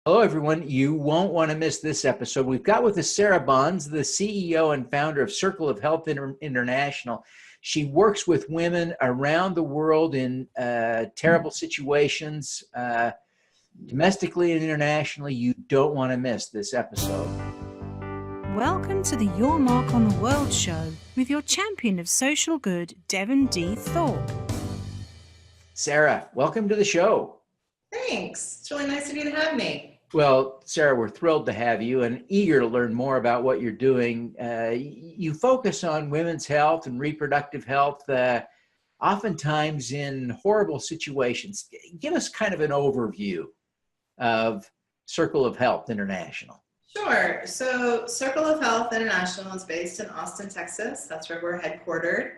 Hello, everyone. You won't want to miss this episode. We've got with us Sera Bonds, the CEO and founder of Circle of Health International. She works with women around the world in terrible situations, domestically and internationally. You don't want to miss this episode. Welcome to the Your Mark on the World show with your champion of social good, Devin D. Thorpe. Sera, welcome to the show. Thanks. It's really nice of you to have me. Well, Sera, we're thrilled to have you and eager to learn more about what you're doing. You focus on women's health and reproductive health, oftentimes in horrible situations. Give us kind of an overview of Circle of Health International. Sure. So Circle of Health International is based in Austin, Texas. That's where we're headquartered.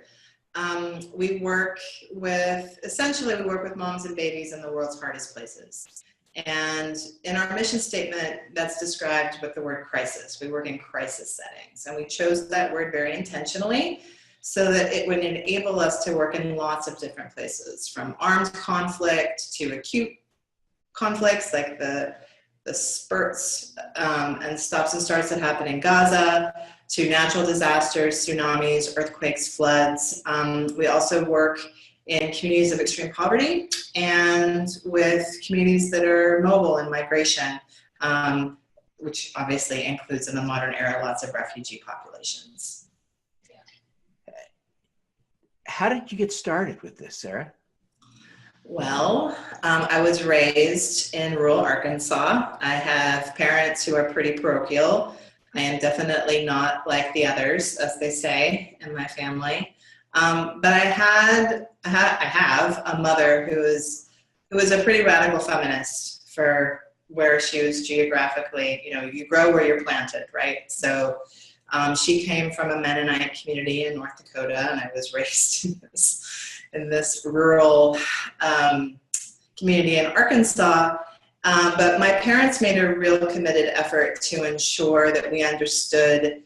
We work with moms and babies in the world's hardest places. And in our mission statement, that's described with the word crisis. We work in crisis settings, and we chose that word very intentionally so that it would enable us to work in lots of different places, from armed conflict to acute conflicts like the spurts and stops and starts that happen in Gaza, to natural disasters, tsunamis, earthquakes, floods. We also work in communities of extreme poverty and with communities that are mobile and migration, which obviously includes in the modern era lots of refugee populations. How did you get started with this, Sera? Well, I was raised in rural Arkansas. I have parents who are pretty parochial. I am definitely not like the others, as they say in my family. But I have a mother who is a pretty radical feminist for where she was geographically. You know, you grow where you're planted, right? So she came from a Mennonite community in North Dakota, and I was raised in this rural community in Arkansas. But my parents made a real committed effort to ensure that we understood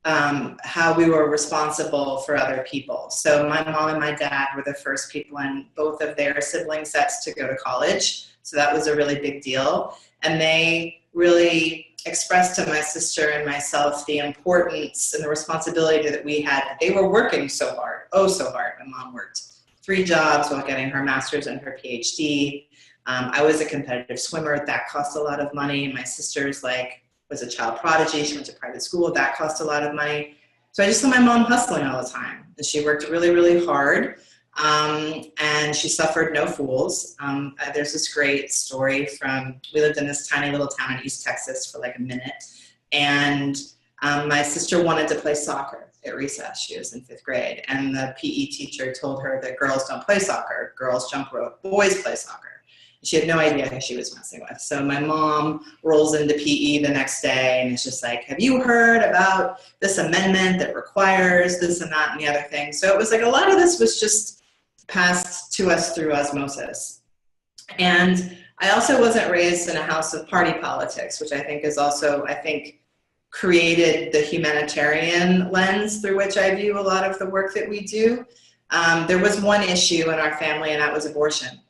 how we were responsible for other people. So my mom and my dad were the first people in both of their sibling sets to go to college. So that was a really big deal. And they really expressed to my sister and myself the importance and the responsibility that we had. They were working so hard, so hard. My mom worked 3 jobs while getting her master's and her PhD. I was a competitive swimmer. That cost a lot of money. My sister's was a child prodigy. She went to private school. That cost a lot of money. So I just saw my mom hustling all the time. And she worked really, really hard. And she suffered no fools. There's this great story we lived in this tiny little town in East Texas for a minute. And my sister wanted to play soccer at recess. She was in 5th grade. And the PE teacher told her that girls don't play soccer. Girls jump rope. Boys play soccer. She had no idea who she was messing with. So my mom rolls into PE the next day and it's just like, have you heard about this amendment that requires this and that and the other thing? So it was like a lot of this was just passed to us through osmosis. And I also wasn't raised in a house of party politics, which I think is also, created the humanitarian lens through which I view a lot of the work that we do. There was one issue in our family, and that was abortion.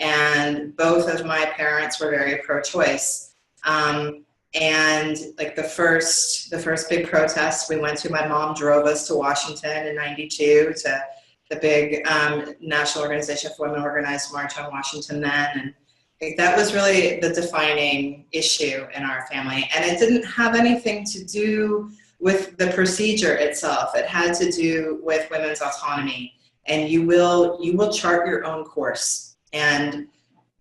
And both of my parents were very pro-choice. And the first big protest we went to, my mom drove us to Washington in '92 to the big National Organization for Women organized march on Washington then. And that was really the defining issue in our family. And it didn't have anything to do with the procedure itself. It had to do with women's autonomy. And you will chart your own course. And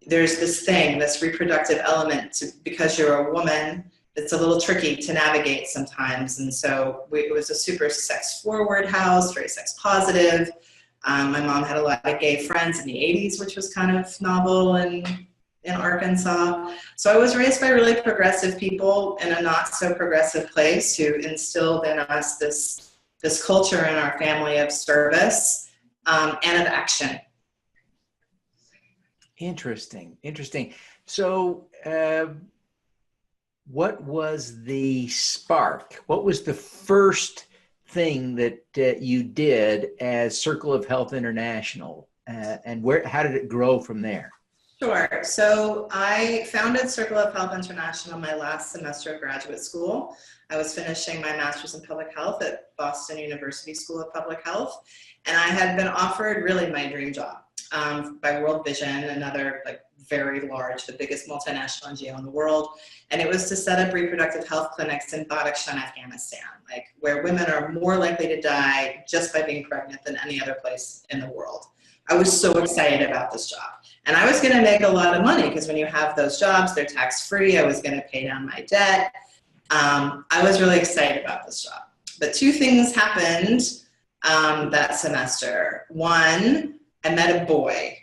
there's this reproductive element because you're a woman, it's a little tricky to navigate sometimes. And so it was a super sex forward house, very sex positive. My mom had a lot of gay friends in the 80s, which was kind of novel in Arkansas. So I was raised by really progressive people in a not so progressive place who instilled in us this culture in our family of service and of action. Interesting. So what was the spark? What was the first thing that you did as Circle of Health International? And how did it grow from there? Sure. So I founded Circle of Health International my last semester of graduate school. I was finishing my master's in public health at Boston University School of Public Health, and I had been offered really my dream job by World Vision, another like very large, the biggest multinational NGO in the world, and it was to set up reproductive health clinics in Badakhshan, Afghanistan, like where women are more likely to die just by being pregnant than any other place in the world. I was so excited about this job. And I was going to make a lot of money because when you have those jobs, they're tax-free. I was going to pay down my debt. I was really excited about this job. But two things happened that semester. One, I met a boy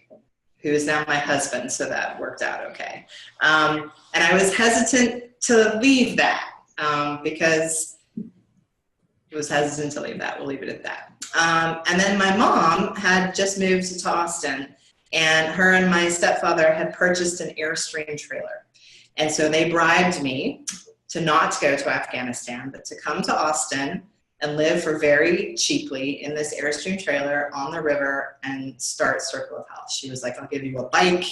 who is now my husband, so that worked out okay. And I was hesitant to leave that because I was hesitant to leave that. We'll leave it at that. And then my mom had just moved to Austin, and her and my stepfather had purchased an Airstream trailer. And so they bribed me to not go to Afghanistan, but to come to Austin and live for very cheaply in this Airstream trailer on the river and start Circle of Health. She was like, I'll give you a bike,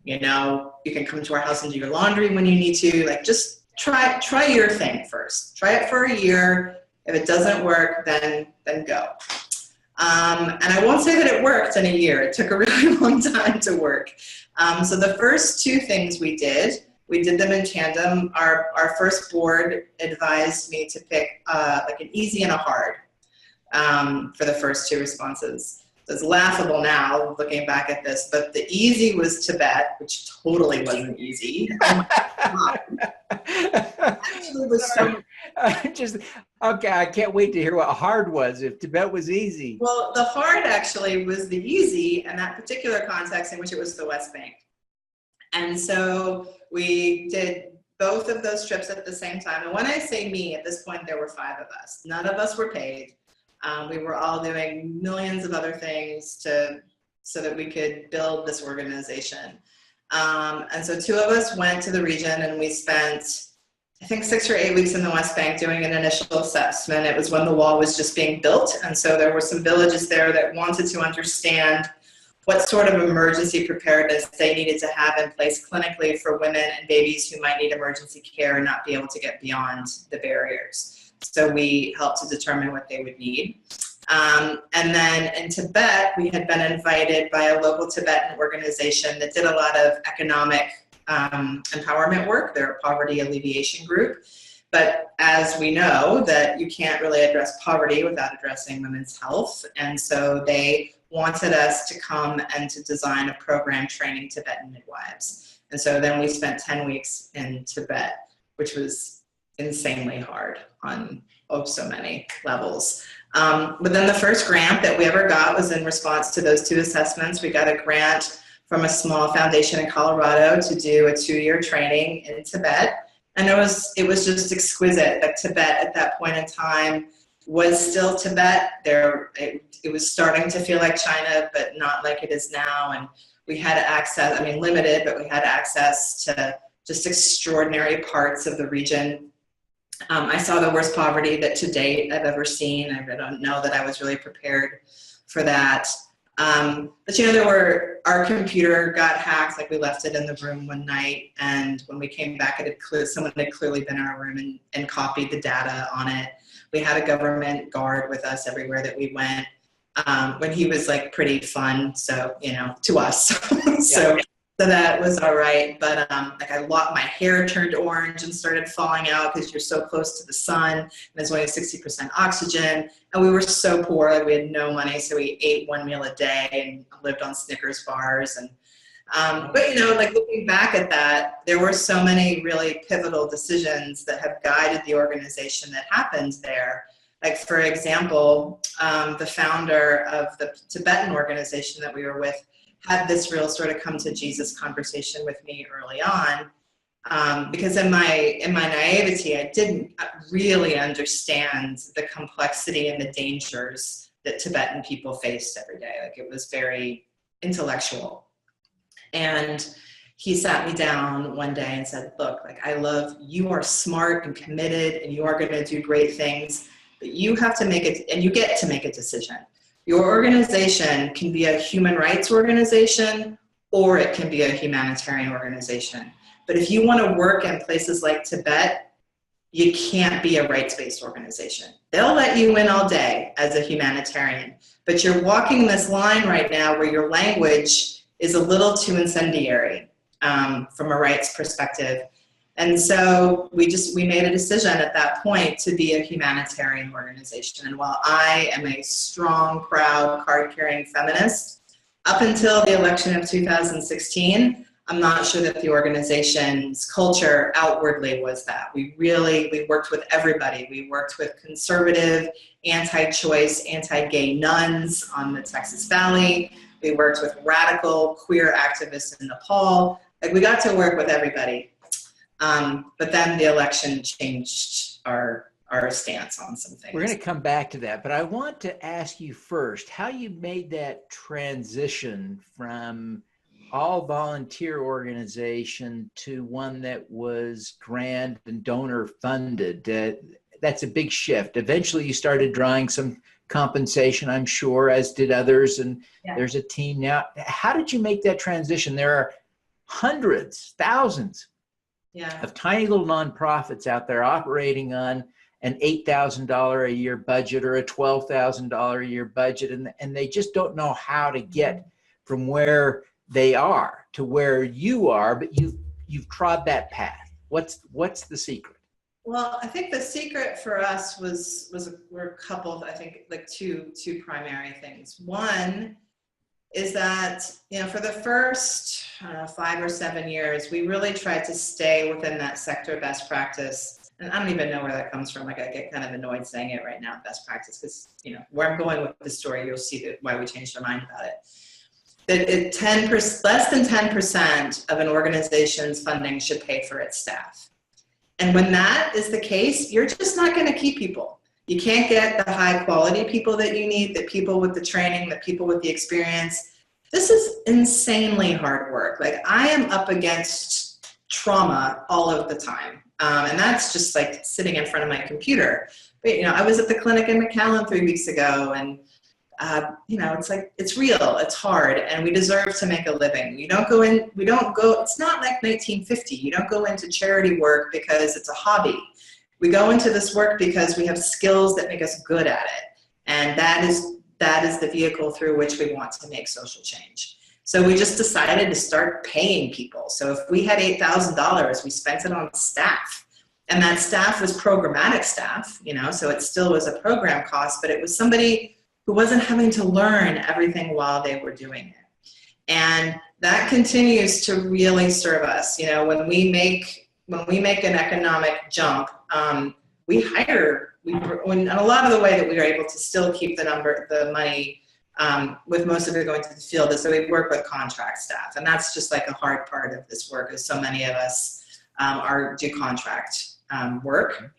you know, you can come to our house and do your laundry when you need to, like just try your thing first. Try it for a year. If it doesn't work, then go. And I won't say that it worked in a year. It took a really long time to work. So the first two things we did them in tandem. Our first board advised me to pick like an easy and a hard for the first two responses. So it's laughable now looking back at this, but the easy was Tibet, which totally wasn't easy. Oh my God. Actually was so okay, I can't wait to hear what hard was, if Tibet was easy. Well, the hard actually was the easy in that particular context in which it was the West Bank. And so we did both of those trips at the same time. And when I say me, at this point, there were 5 of us. None of us were paid. We were all doing millions of other things so that we could build this organization. And so 2 of us went to the region, and we spent, I think, 6 or 8 weeks in the West Bank doing an initial assessment. It was when the wall was just being built. And so there were some villages there that wanted to understand what sort of emergency preparedness they needed to have in place clinically for women and babies who might need emergency care and not be able to get beyond the barriers. So we helped to determine what they would need. And then in Tibet, we had been invited by a local Tibetan organization that did a lot of economic empowerment work. They're a poverty alleviation group. But as we know, that you can't really address poverty without addressing women's health. And so they wanted us to come and to design a program training Tibetan midwives. And so then we spent 10 weeks in Tibet, which was insanely hard on so many levels. But then the first grant that we ever got was in response to those 2 assessments. We got a grant from a small foundation in Colorado to do a 2-year training in Tibet. And it was just exquisite. Like Tibet at that point in time was still Tibet. It was starting to feel like China, but not like it is now. And we had access, I mean, limited, but we had access to just extraordinary parts of the region. I saw the worst poverty that to date I've ever seen. I don't know that I was really prepared for that. But you know, our computer got hacked, like we left it in the room one night, and when we came back, someone had clearly been in our room and copied the data on it. We had a government guard with us everywhere that we went, when he was like pretty fun, so, you know, to us. So that was all right. But like my hair turned orange and started falling out because you're so close to the sun, and there's only 60% oxygen. And we were so poor, like we had no money, so we ate 1 meal a day and lived on Snickers bars. And but you know, like looking back at that, there were so many really pivotal decisions that have guided the organization that happened there. Like, for example, the founder of the Tibetan organization that we were with had this real sort of come to Jesus conversation with me early on, because in my naivety, I didn't really understand the complexity and the dangers that Tibetan people faced every day. Like, it was very intellectual. And he sat me down one day and said, look, like, you are smart and committed and you are going to do great things, but you have to make it, and you get to make a decision. Your organization can be a human rights organization, or it can be a humanitarian organization. But if you want to work in places like Tibet, you can't be a rights-based organization. They'll let you in all day as a humanitarian, but you're walking this line right now where your language is a little too incendiary from a rights perspective. And so we made a decision at that point to be a humanitarian organization. And while I am a strong, proud, card-carrying feminist, up until the election of 2016, I'm not sure that the organization's culture outwardly was that. We worked with everybody. We worked with conservative, anti-choice, anti-gay nuns on the Texas Valley. We worked with radical queer activists in Nepal. Like, we got to work with everybody. But then the election changed our stance on some things. We're going to come back to that, but I want to ask you first how you made that transition from all volunteer organization to one that was grant and donor funded. That's a big shift. Eventually you started drawing some compensation, I'm sure, as did others, and there's a team now. How did you make that transition? There are hundreds, thousands of tiny little nonprofits out there operating on an $8,000 a year budget or a $12,000 a year budget, and they just don't know how to get from where they are to where you are, but you've trod that path. What's the secret? Well, I think the secret for us were a couple of, I think, like two primary things. One is that, for the first 5 or 7 years, we really tried to stay within that sector best practice. And I don't even know where that comes from. Like, I get kind of annoyed saying it right now, best practice, because, where I'm going with the story, you'll see why we changed our mind about it. That less than 10% of an organization's funding should pay for its staff. And when that is the case, you're just not going to keep people. You can't get the high quality people that you need, the people with the training, the people with the experience. This is insanely hard work. Like, I am up against trauma all of the time. And that's just like sitting in front of my computer. But, I was at the clinic in McAllen 3 weeks ago, and it's like, it's real, it's hard, and we deserve to make a living. It's not like 1950. You don't go into charity work because it's a hobby. We go into this work because we have skills that make us good at it. And that is the vehicle through which we want to make social change. So we just decided to start paying people. So if we had $8,000, we spent it on staff. And that staff was programmatic staff, so it still was a program cost, but it was somebody who wasn't having to learn everything while they were doing it. And that continues to really serve us. When we make an economic jump, we hire, and a lot of the way that we are able to still keep the money, with most of it going to the field, is that we work with contract staff. And that's just like a hard part of this work, is so many of us do contract work.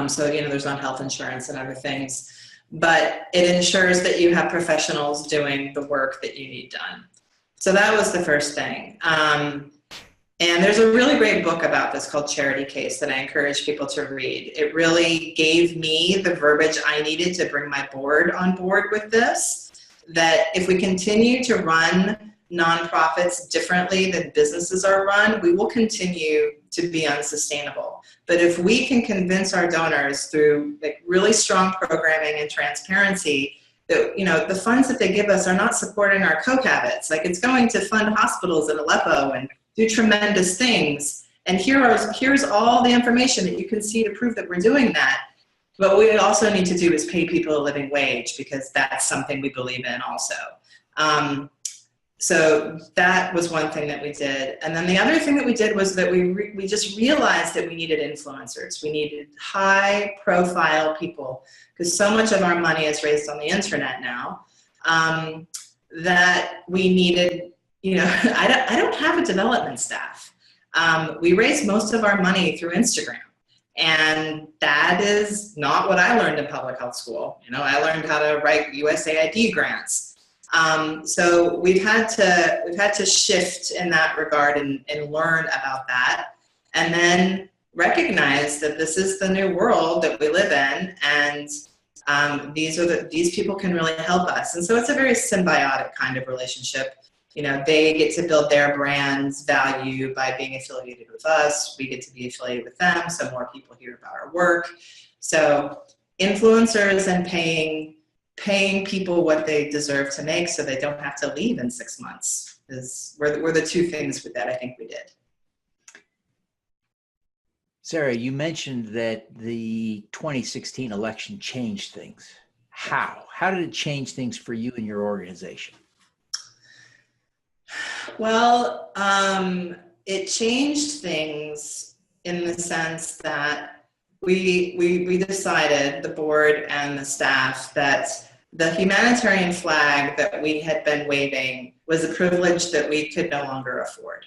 So, there's not health insurance and other things. But it ensures that you have professionals doing the work that you need done. So that was the first thing. And there's a really great book about this called Charity Case that I encourage people to read. It really gave me the verbiage I needed to bring my board on board with this, that if we continue to run nonprofits differently than businesses are run, we will continue to be unsustainable. But if we can convince our donors through like really strong programming and transparency that, the funds that they give us are not supporting our Coke habits, like it's going to fund hospitals in Aleppo and do tremendous things. And here's all the information that you can see to prove that we're doing that. But what we also need to do is pay people a living wage, because that's something we believe in also. So that was one thing that we did. And then the other thing that we did was that we just realized that we needed influencers. We needed high profile people, because so much of our money is raised on the internet now, that we needed, I don't have a development staff. We raise most of our money through Instagram. And that is not what I learned in public health school. I learned how to write USAID grants. So we've had to shift in that regard and learn about that, and then recognize that this is the new world that we live in, and these people can really help us. And so it's a very symbiotic kind of relationship. they get to build their brand's value by being affiliated with us. We get to be affiliated with them, so more people hear about our work. So influencers and paying people what they deserve to make so they don't have to leave in 6 months were the two things that I think we did. Sera, you mentioned that the 2016 election changed things. How? How did it change things for you and your organization? Well, it changed things in the sense that we decided, the board and the staff, that the humanitarian flag that we had been waving was a privilege that we could no longer afford.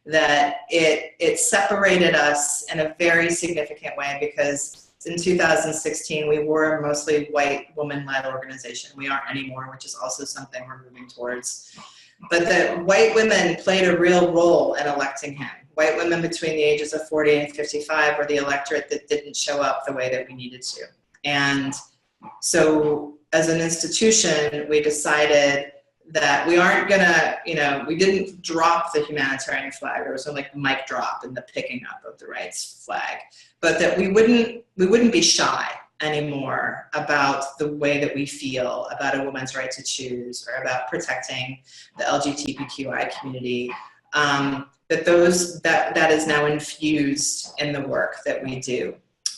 That it separated us in a very significant way, because in 2016 we were a mostly white woman-led organization. We aren't anymore, which is also something we're moving towards. But that white women played a real role in electing him. White women between the ages of 40 and 55 were the electorate that didn't show up the way that we needed to. And so as an institution, we decided that we aren't gonna, we didn't drop the humanitarian flag. There was no mic drop in the picking up of the rights flag, but that we wouldn't be shy anymore about the way that we feel about a woman's right to choose, or about protecting the LGBTQI community. That is now infused in the work that we do.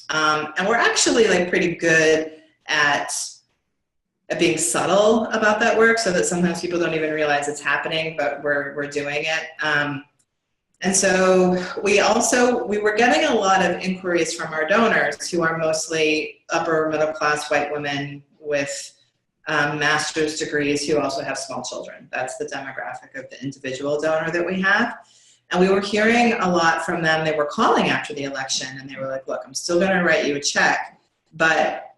And we're actually pretty good at being subtle about that work, so that sometimes people don't even realize it's happening, but we're doing it. And so we were getting a lot of inquiries from our donors, who are mostly upper middle class white women with master's degrees who also have small children. That's the demographic of the individual donor that we have. And we were hearing a lot from them. They were calling after the election and they were like, look, I'm still gonna write you a check, but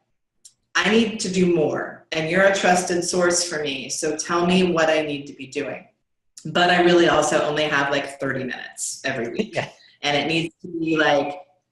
I need to do more, and you're a trusted source for me, so tell me what I need to be doing. But I really also only have 30 minutes every week. Yeah. And it needs to be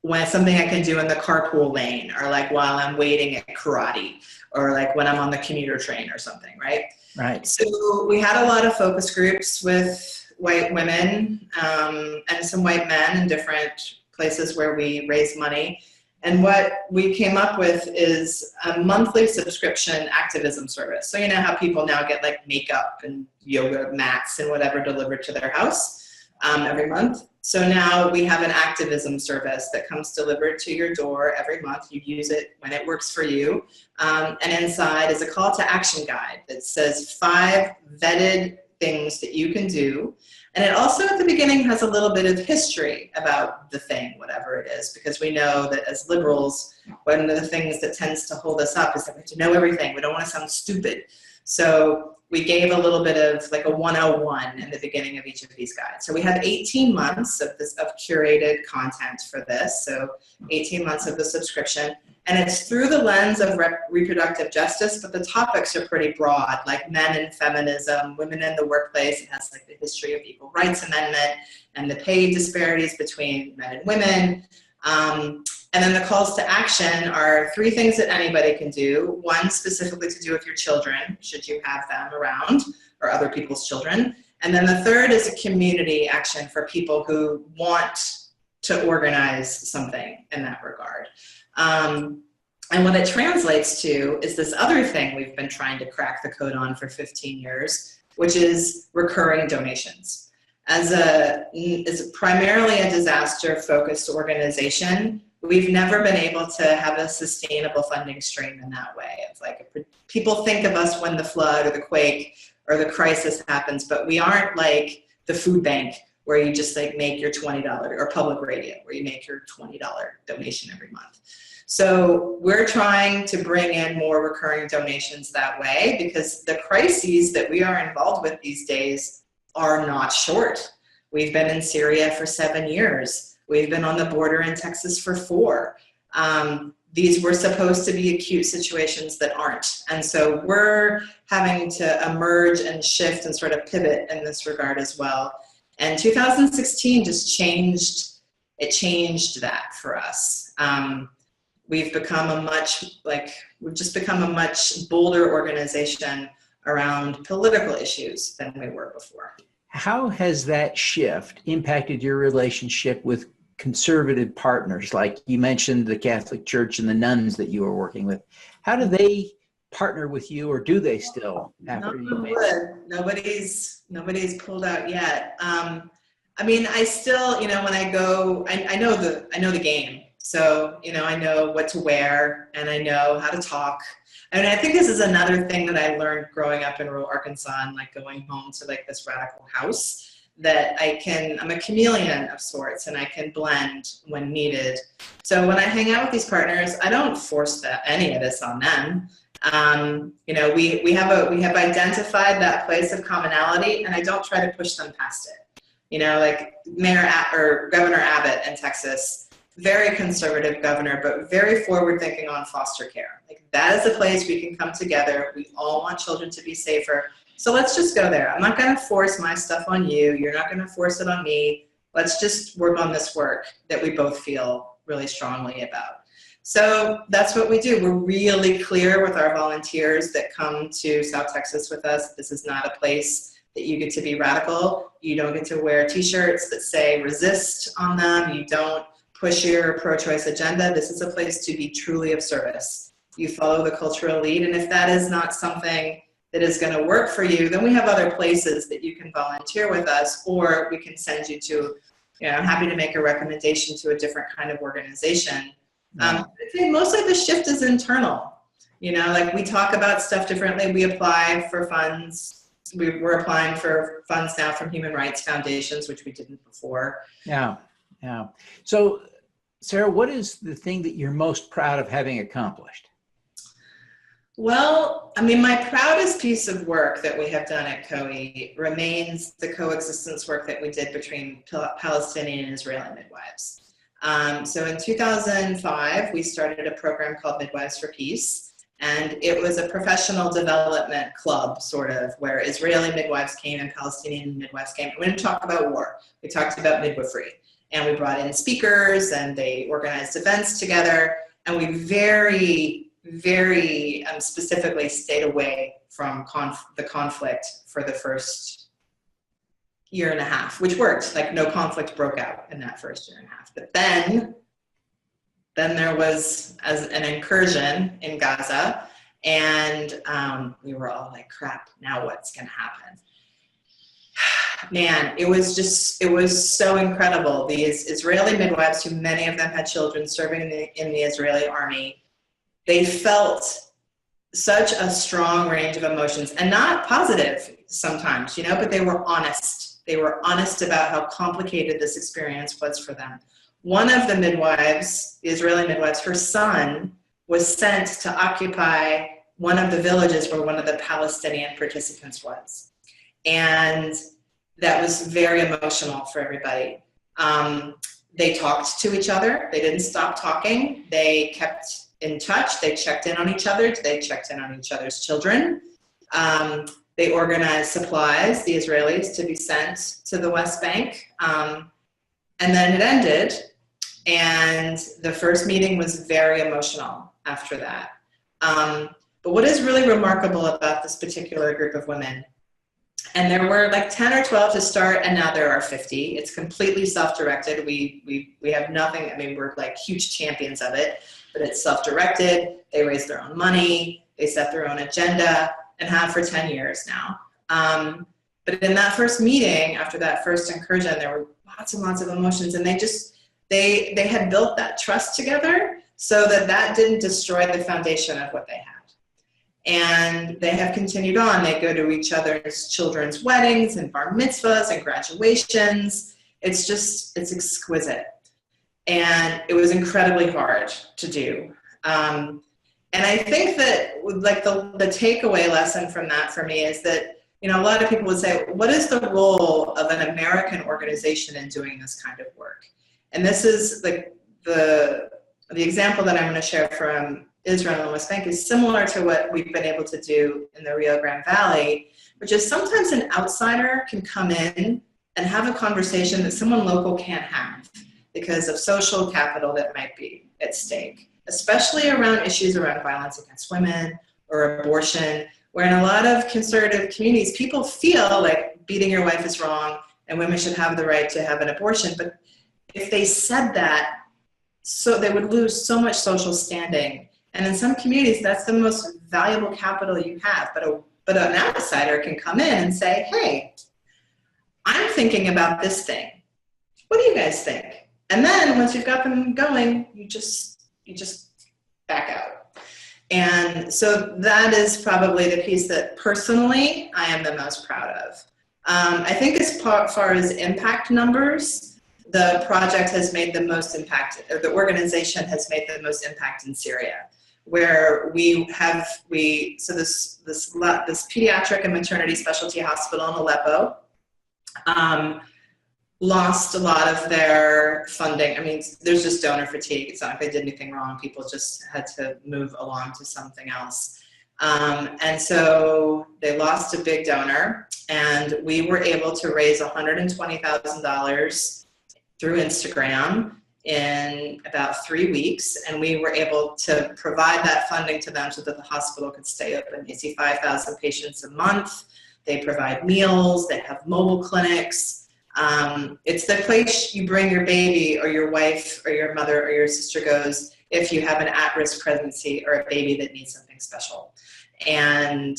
when something I can do in the carpool lane, or while I'm waiting at karate, or when I'm on the commuter train or something, right? Right. So we had a lot of focus groups with white women and some white men in different places where we raise money. And what we came up with is a monthly subscription activism service. So you know how people now get makeup and yoga mats and whatever delivered to their house every month. So now we have an activism service that comes delivered to your door every month. You use it when it works for you. And inside is a call to action guide that says 5 vetted things that you can do. And it also at the beginning has a little bit of history about the thing, whatever it is, because we know that as liberals, one of the things that tends to hold us up is that we have to know everything. We don't want to sound stupid. So we gave a little bit of a 101 in the beginning of each of these guides. So we have 18 months of curated content for this. So 18 months of the subscription. And it's through the lens of reproductive justice, but the topics are pretty broad, like men and feminism, women in the workplace. It has the history of Equal Rights Amendment and the pay disparities between men and women. And then the calls to action are 3 things that anybody can do. 1 specifically to do with your children, should you have them around, or other people's children. And then the 3rd is a community action for people who want to organize something in that regard. And what it translates to is this other thing we've been trying to crack the code on for 15 years, which is recurring donations. As primarily a disaster-focused organization, we've never been able to have a sustainable funding stream in that way. It's people think of us when the flood or the quake or the crisis happens, but we aren't like the food bank where you just make your $20, or public radio where you make your $20 donation every month. So we're trying to bring in more recurring donations that way, because the crises that we are involved with these days are not short. We've been in Syria for 7 years. We've been on the border in Texas for 4. These were supposed to be acute situations that aren't. And so we're having to emerge and shift and sort of pivot in this regard as well. And 2016 just changed that for us. We've become a much bolder organization around political issues than we were before. How has that shift impacted your relationship with conservative partners? Like you mentioned the Catholic Church and the nuns that you were working with. How do they partner with you, or do they still after you made it? Nobody's pulled out yet. I mean, I still, when I go, I know the game. So, I know what to wear and I know how to talk. And I think this is another thing that I learned growing up in rural Arkansas and like going home to like this radical house, that I'm a chameleon of sorts and I can blend when needed. So when I hang out with these partners, I don't force any of this on them. We have identified that place of commonality and I don't try to push them past it. Like Governor Abbott in Texas, very conservative governor, but very forward thinking on foster care. Like that is a place we can come together. We all want children to be safer. So let's just go there. I'm not going to force my stuff on you. You're not going to force it on me. Let's just work on this work that we both feel really strongly about. So that's what we do. We're really clear with our volunteers that come to South Texas with us. This is not a place that you get to be radical. You don't get to wear t-shirts that say resist on them. You don't push your pro-choice agenda. This is a place to be truly of service. You follow the cultural lead, and if that is not something that is going to work for you, then we have other places that you can volunteer with us, or we can send you to, I'm happy to make a recommendation to a different kind of organization. I think mostly the shift is internal. Like we talk about stuff differently. We apply for funds. We're applying for funds now from human rights foundations, which we didn't before. Yeah. So, Sera, what is the thing that you're most proud of having accomplished? Well, I mean, my proudest piece of work that we have done at COE remains the coexistence work that we did between Palestinian and Israeli midwives. So in 2005, we started a program called Midwives for Peace, and it was a professional development club, sort of, where Israeli midwives came and Palestinian midwives came. We didn't talk about war. We talked about midwifery. And we brought in speakers, and they organized events together, and we very, very specifically stayed away from the conflict for the first year and a half, which worked. Like no conflict broke out in that first year and a half. But then there was an incursion in Gaza, and we were all like, crap, now what's going to happen? Man, it was so incredible. These Israeli midwives, who many of them had children serving in the Israeli army, they felt such a strong range of emotions, and not positive sometimes, but they were honest. They were honest about how complicated this experience was for them. One of the midwives, the Israeli midwives, her son was sent to occupy one of the villages where one of the Palestinian participants was. And that was very emotional for everybody. They talked to each other. They didn't stop talking. They kept in touch. They checked in on each other. They checked in on each other's children. They organized supplies, the Israelis, to be sent to the West Bank. And then it ended. And the first meeting was very emotional after that. But what is really remarkable about this particular group of women, and there were like 10 or 12 to start, and now there are 50. It's completely self-directed. We have nothing. I mean, we're like huge champions of it, but it's self-directed. They raise their own money. They set their own agenda, and have for 10 years now. But in that first meeting, after that first incursion, there were lots and lots of emotions, and they had built that trust together so that didn't destroy the foundation of what they had. And they have continued on. They go to each other's children's weddings and bar mitzvahs and graduations. It's exquisite. And it was incredibly hard to do. And I think that like the takeaway lesson from that for me is that, a lot of people would say, what is the role of an American organization in doing this kind of work? And this is like the example that I'm going to share from Israel and West Bank is similar to what we've been able to do in the Rio Grande Valley, which is sometimes an outsider can come in and have a conversation that someone local can't have because of social capital that might be at stake, especially around issues around violence against women or abortion, Where in a lot of conservative communities, people feel like beating your wife is wrong and women should have the right to have an abortion. But if they said that, so they would lose so much social standing. And in some communities, that's the most valuable capital you have. But an outsider can come in and say, hey, I'm thinking about this thing. What do you guys think? And then once you've got them going, you just back out. And so that is probably the piece that personally I am the most proud of. I think as far as impact numbers, the project has made the most impact, or the organization has made the most impact in Syria, where this pediatric and maternity specialty hospital in Aleppo lost a lot of their funding. I mean, there's just donor fatigue. It's not like they did anything wrong. People just had to move along to something else. And so they lost a big donor, and we were able to raise $120,000 through Instagram in about 3 weeks. And we were able to provide that funding to them so that the hospital could stay open. They see 5,000 patients a month. They provide meals. They have mobile clinics. It's the place you bring your baby or your wife or your mother or your sister goes if you have an at-risk pregnancy or a baby that needs something special. And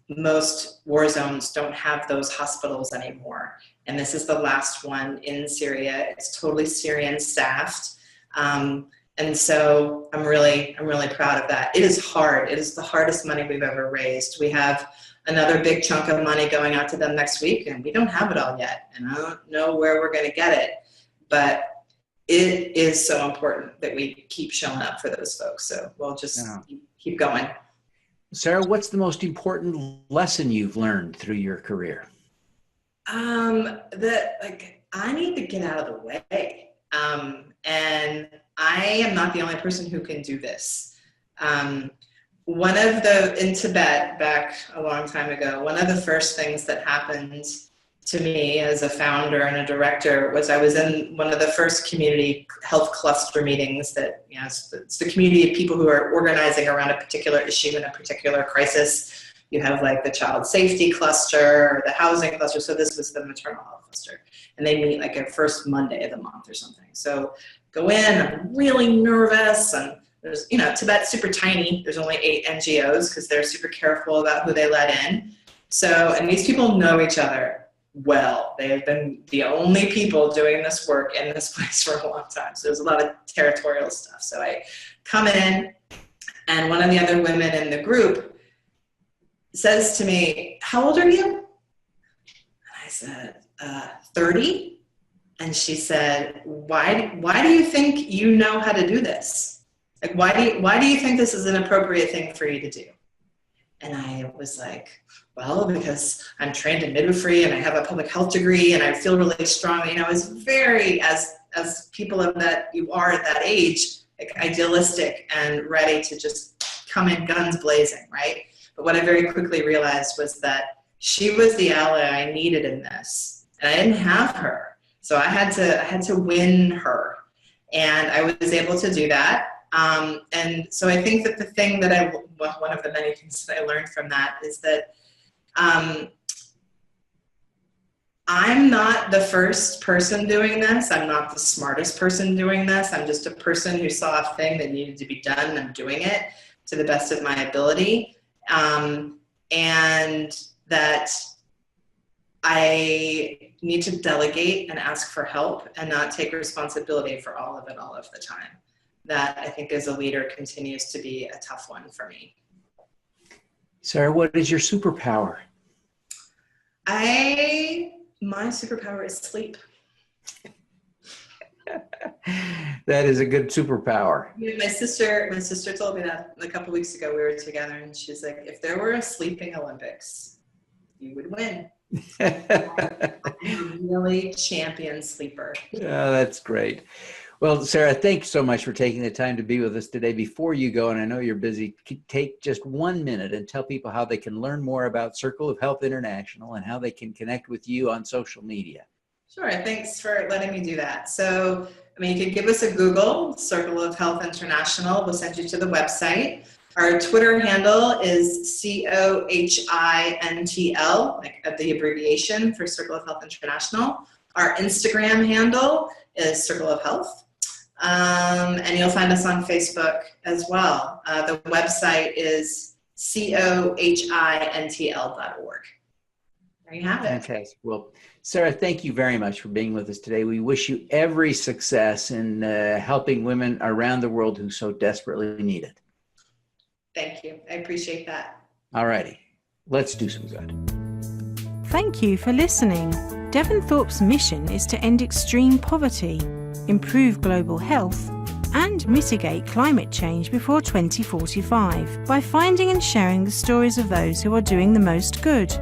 most war zones don't have those hospitals anymore. And this is the last one in Syria. It's totally Syrian staffed. And so I'm really proud of that. It is hard. It is the hardest money we've ever raised. We have another big chunk of money going out to them next week, and we don't have it all yet. And I don't know where we're going to get it, but it is so important that we keep showing up for those folks. So we'll just keep going. Sera, what's the most important lesson you've learned through your career? That I need to get out of the way. And I am not the only person who can do this. In Tibet back a long time ago, one of the first things that happened to me as a founder and a director was I was in one of the first community health cluster meetings that, it's the community of people who are organizing around a particular issue in a particular crisis. You have like the child safety cluster or the housing cluster. So this was the maternal health cluster. And they meet like a first Monday of the month or something. So go in, I'm really nervous, and there's, Tibet's super tiny. There's only 8 NGOs because they're super careful about who they let in. So, and these people know each other well. They have been the only people doing this work in this place for a long time. So there's a lot of territorial stuff. So I come in, and one of the other women in the group says to me, "How old are you?" And I said, 30. And she said, why do you think you know how to do this? Like, why do you think this is an appropriate thing for you to do? And I was like, well, because I'm trained in midwifery and I have a public health degree and I feel really strong. It's very, as people of that, you are at that age, like idealistic and ready to just come in guns blazing, right? But what I very quickly realized was that she was the ally I needed in this, and I didn't have her. So I had to win her, and I was able to do that. And so I think that the thing that one of the many things that I learned from that is that I'm not the first person doing this. I'm not the smartest person doing this. I'm just a person who saw a thing that needed to be done, and I'm doing it to the best of my ability. And that I need to delegate and ask for help and not take responsibility for all of it all of the time. That, I think, as a leader, continues to be a tough one for me. Sera, what is your superpower? My superpower is sleep. That is a good superpower. My sister told me that a couple weeks ago. We were together, and she's like, if there were a sleeping Olympics, you would win. I'm a really champion sleeper. Oh, that's great. Well, Sera, thanks so much for taking the time to be with us today. Before you go, and I know you're busy, take just 1 minute and tell people how they can learn more about Circle of Health International and how they can connect with you on social media. Sure. Thanks for letting me do that. So, you can give us a Google, Circle of Health International. We'll send you to the website. Our Twitter handle is COHINTL, like the abbreviation for Circle of Health International. Our Instagram handle is Circle of Health. And you'll find us on Facebook as well. The website is COHINTL.org. There you have it. Fantastic. Well, Sera, thank you very much for being with us today. We wish you every success in helping women around the world who so desperately need it. Thank you. I appreciate that. All righty. Let's do some good. Thank you for listening. Devin Thorpe's mission is to end extreme poverty, improve global health, and mitigate climate change before 2045 by finding and sharing the stories of those who are doing the most good.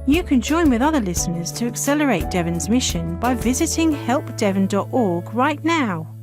You can join with other listeners to accelerate Devin's mission by visiting helpdevin.org right now.